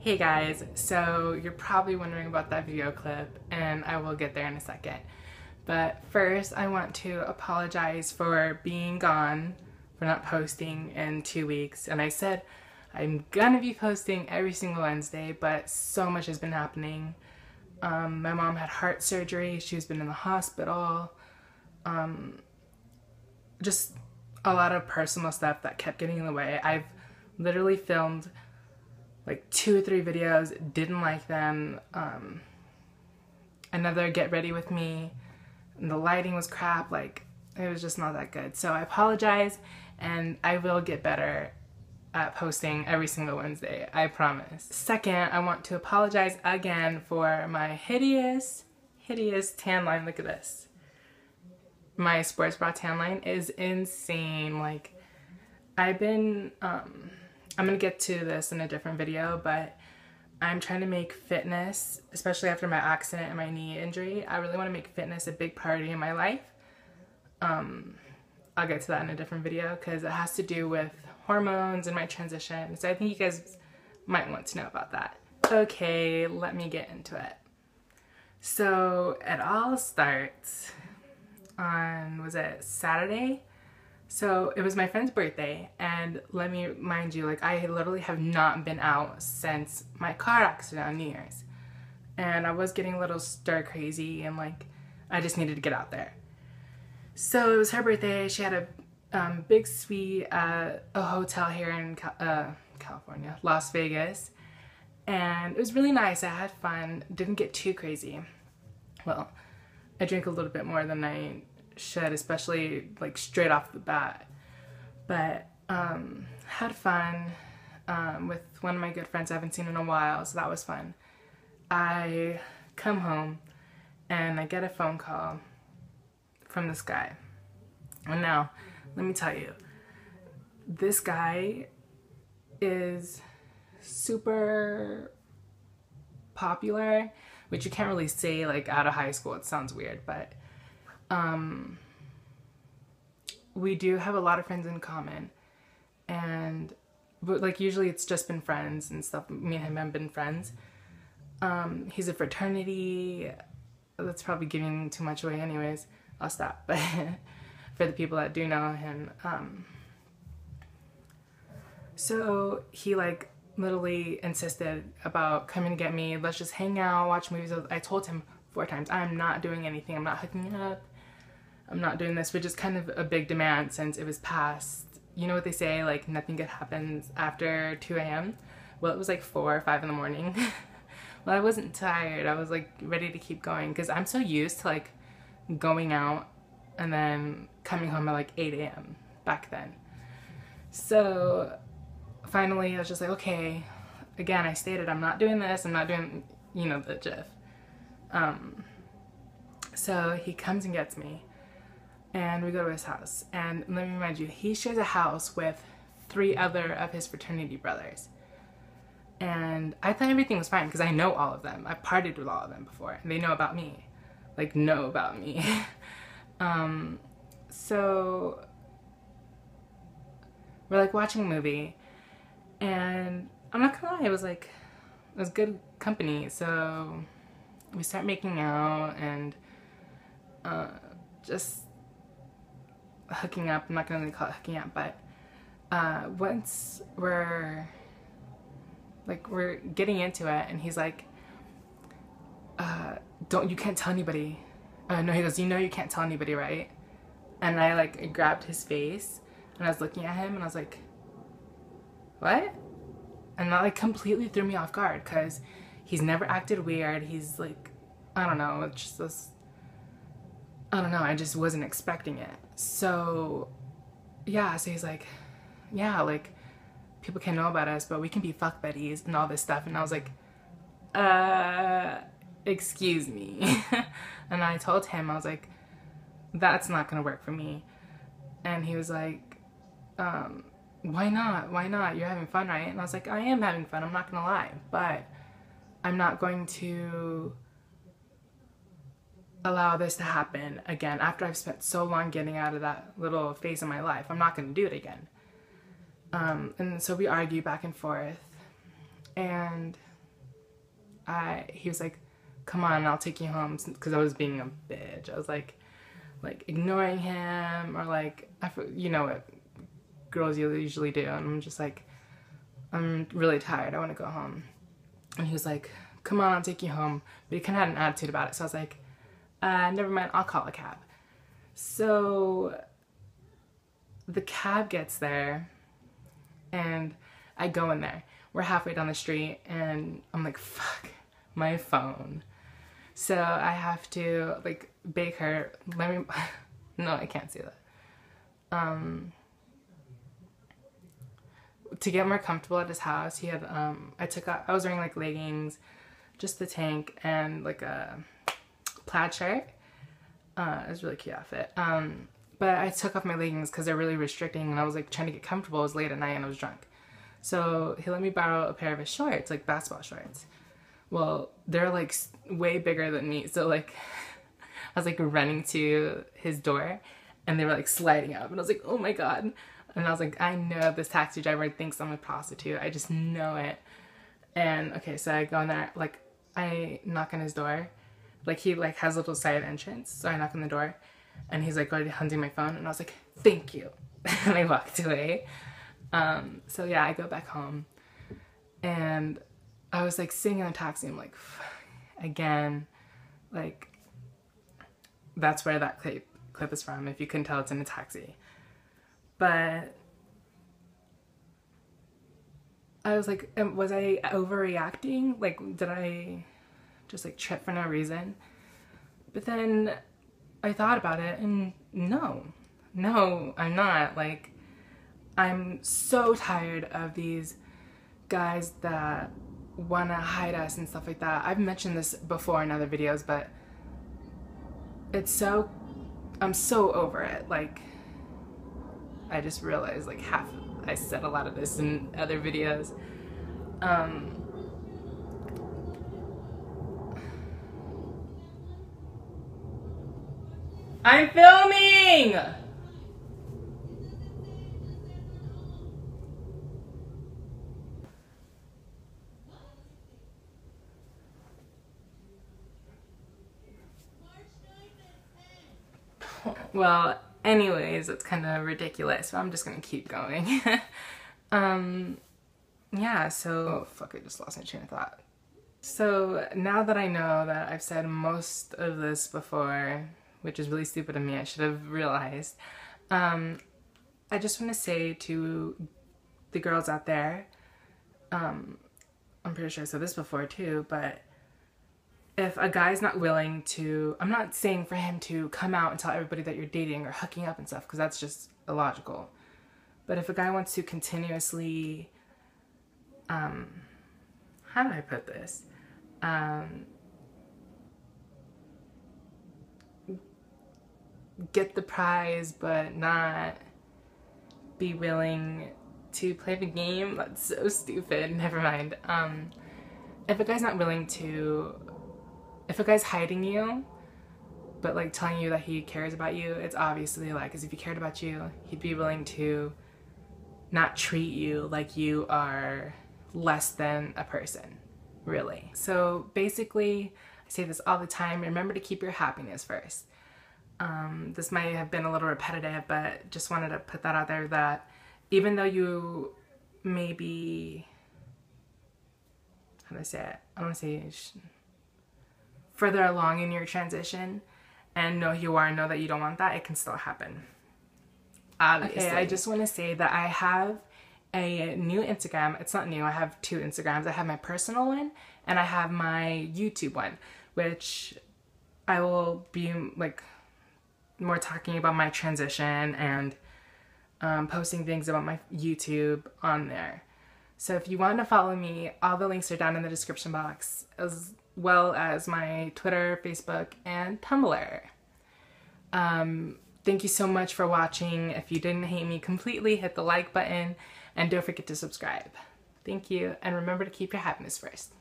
Hey guys, so you're probably wondering about that video clip, and I will get there in a second. But first, I want to apologize for being gone, for not posting in 2 weeks. And I said I'm gonna be posting every single Wednesday, but so much has been happening. My mom had heart surgery, she's been in the hospital. Just a lot of personal stuff that kept getting in the way. I've literally filmed like 2 or 3 videos, didn't like them. Another get ready with me, and the lighting was crap, like it was just not that good. So I apologize, and I will get better at posting every single Wednesday, I promise. Second, I want to apologize again for my hideous tan line. Look at this. My sports bra tan line is insane. Like, I've been, I'm gonna get to this in a different video, but I'm trying to make fitness, especially after my accident and my knee injury, I really want to make fitness a big priority in my life. I'll get to that in a different video because it has to do with hormones and my transition. So I think you guys might want to know about that. Okay, let me get into it. So it all starts on, was it Saturday? So it was my friend's birthday, and let me remind you, like, I literally have not been out since my car accident on New Year's. And I was getting a little stir crazy, and like, I just needed to get out there. So it was her birthday. She had a big suite at a hotel here in California, Las Vegas. And it was really nice. I had fun, didn't get too crazy. Well, I drank a little bit more than I should, especially like straight off the bat, but had fun with one of my good friends I haven't seen in a while, so that was fun. I come home and I get a phone call from this guy, and now let me tell you, this guy is super popular, which you can't really say like out of high school, it sounds weird, but we do have a lot of friends in common, but like usually it's just been friends and stuff. Me and him have been friends. He's a fraternity. That's probably giving too much away anyways. I'll stop. But for the people that do know him, so he like literally insisted about coming to get me. Let's just hang out, watch movies. I told him 4 times, I'm not doing anything. I'm not hooking up. I'm not doing this, which is kind of a big demand since it was past, you know what they say, like nothing good happens after 2 a.m. Well, it was like 4 or 5 in the morning. Well, I wasn't tired. I was like ready to keep going because I'm so used to like going out and then coming home at like 8 a.m. back then. So finally I was just like, okay, again, I stated I'm not doing this. I'm not doing, you know, the gif. So he comes and gets me, and we go to his house. And let me remind you, he shares a house with 3 other of his fraternity brothers. And I thought everything was fine because I know all of them. I've partied with all of them before, and they know about me. Like, know about me. So we're like watching a movie, and I'm not gonna lie, it was good company. So we start making out and just hooking up. I'm not gonna really call it hooking up, but once we're getting into it, and he's like, you can't tell anybody. No, he goes, you know you can't tell anybody, right? And I like grabbed his face, and I was looking at him, and I was like, what? And that like completely threw me off guard because he's never acted weird. He's like, I don't know, it's just this, I don't know, I just wasn't expecting it. So yeah, so he's like, yeah, like people can know about us, but we can be fuck buddies and all this stuff. And I was like, excuse me. And I told him, I was like, that's not gonna work for me. And he was like, why not? Why not? You're having fun, right? And I was like, I am having fun, I'm not gonna lie, but I'm not going to allow this to happen again after I've spent so long getting out of that little phase of my life. I'm not going to do it again. And so we argue back and forth, and he was like, come on, I'll take you home, because I was being a bitch. I was like ignoring him, or like, you know what girls usually do, and I'm just like, I'm really tired, I want to go home. And he was like, come on, I'll take you home. But he kind of had an attitude about it, so I was like, never mind, I'll call a cab. So the cab gets there, and I go in there. We're halfway down the street, and I'm like, fuck, my phone. So I have to, like, beg her, no, I can't say that. To get more comfortable at his house, he had, I was wearing, like, leggings, just the tank, and, like, a plaid shirt. It was a really cute outfit. But I took off my leggings because they're really restricting, and I was, like, trying to get comfortable. It was late at night, and I was drunk. So he let me borrow a pair of his shorts, like, basketball shorts. Well, they're, like, way bigger than me, so, like, I was, like, running to his door, and they were, like, sliding up, and I was like, oh my god. And I was like, I know this taxi driver thinks I'm a prostitute. I just know it. And, okay, so I go in there, like, I knock on his door. Like, he, like, has a little side entrance, so I knock on the door, and he's, like, already hunting my phone, and I was like, thank you. And I walked away. So, yeah, I go back home, and I was, like, sitting in the taxi, I'm like, again, like, that's where that clip is from, if you couldn't tell, it's in a taxi. But I was like, was I overreacting? Like, did I just, like, trip for no reason? But then I thought about it, and no, I'm not. Like, I'm so tired of these guys that want to hide us and stuff like that. I've mentioned this before in other videos, but I'm so over it. Like, I just realized, like, I said a lot of this in other videos. I'm filming! Well, anyways, it's kind of ridiculous, but I'm just gonna keep going. Yeah, so, oh fuck, I just lost my train of thought. So now that I know that I've said most of this before, which is really stupid of me, I should have realized, I just want to say to the girls out there, I'm pretty sure I said this before too, but if a guy's not willing to, I'm not saying for him to come out and tell everybody that you're dating or hooking up and stuff, because that's just illogical. But if a guy wants to continuously, how do I put this? Get the prize, but not be willing to play the game. That's so stupid. Never mind. If a guy's not willing to, if a guy's hiding you, but like telling you that he cares about you, it's obviously like, as if he cared about you, he'd be willing to not treat you like you are less than a person, really. So basically, I say this all the time, remember to keep your happiness first. This might have been a little repetitive, but just wanted to put that out there, that even though you may be, how do I say it? I don't want to say further along in your transition and know you are, know that you don't want that, it can still happen. Obviously. Okay, I just want to say that I have a new Instagram. It's not new, I have two Instagrams. I have my personal one and I have my YouTube one, which I will be like more talking about my transition and posting things about my YouTube on there. So if you want to follow me, all the links are down in the description box, as well as my Twitter, Facebook, and Tumblr. Thank you so much for watching. If you didn't hate me completely, hit the like button and don't forget to subscribe. Thank you, and remember to keep your happiness first.